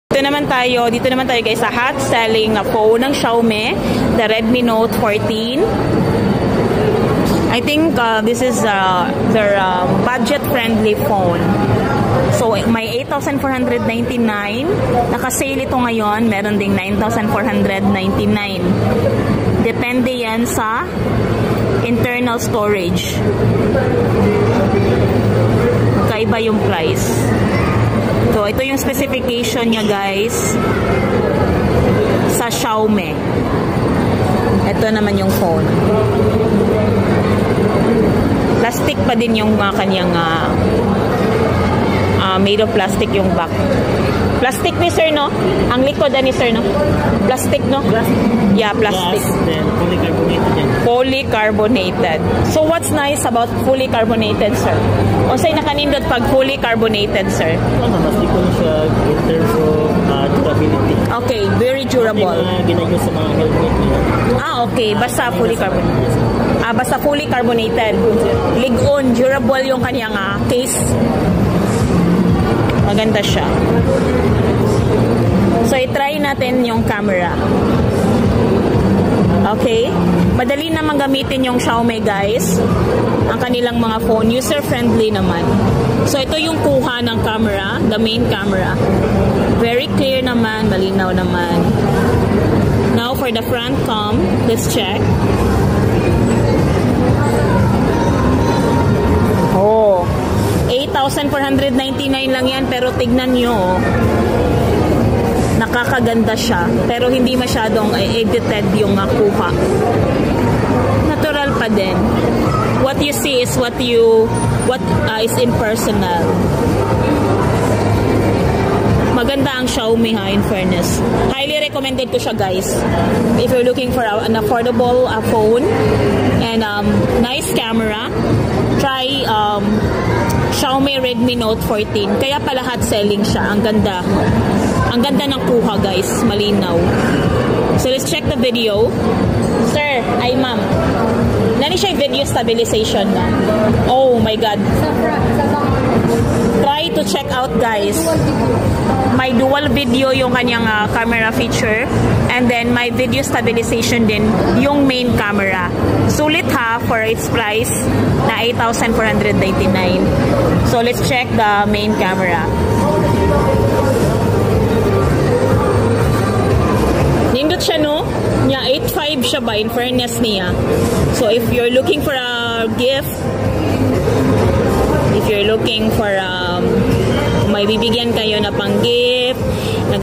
Dito naman tayo guys sa hot selling na phone ng Xiaomi, the Redmi Note 14. I think this is their budget-friendly phone. So, may 8,499. Naka-sale ito ngayon. Meron ding 9,499. Depende yan sa internal storage. Kaiba yung price. So, ito yung specification niya guys sa Xiaomi. Ito naman yung phone. Plastic pa din yung kanyang made of plastic yung back. Plastic ni sir, no? Ang likod ni sir, no? Plastic, no? Plastic. Yeah, plastic. Yes, then polycarbonated. Polycarbonated. So what's nice about fully carbonated, sir? O sa'y nakanindot pag fully carbonated, sir? Mas di ko na siya in terms of durability. Okay, very durable. Ginagos sa mga helmet niya. Okay. Basta fully carbonated. Basta fully carbonated. Ligon, durable yung kanyang case. Maganda siya. So, i-try natin yung camera. Okay? Madali naman gamitin yung Xiaomi, guys. Ang kanilang mga phone. User-friendly naman. So, ito yung kuha ng camera. The main camera. Very clear naman. Malinaw naman. Now, for the front cam, let's check. Oh. 8,499 lang yan, pero tignan nyo, nakakaganda siya, pero hindi masyadong edited yung kuha. Natural pa din. What you see is what is impersonal. Maganda ang Xiaomi in fairness. Highly recommended ko siya guys. If you're looking for an affordable phone and nice camera, try Xiaomi Redmi Note 14. Kaya pala hot selling siya. Ang ganda. Ang ganda ng kuha guys. Malinaw. So let's check the video. Sir, ay ma'am. Nani siya video stabilization na. Oh my God. Try to check out guys. May dual video yung kanyang camera feature. And then may video stabilization din yung main camera. Sulit ha for its price na 8,499. So let's check the main camera. Nindot siya no? Nya 8.5 siya ba in fairness niya. So if you're looking for a gift, if you're looking for may bibigyan kayo na pang gift,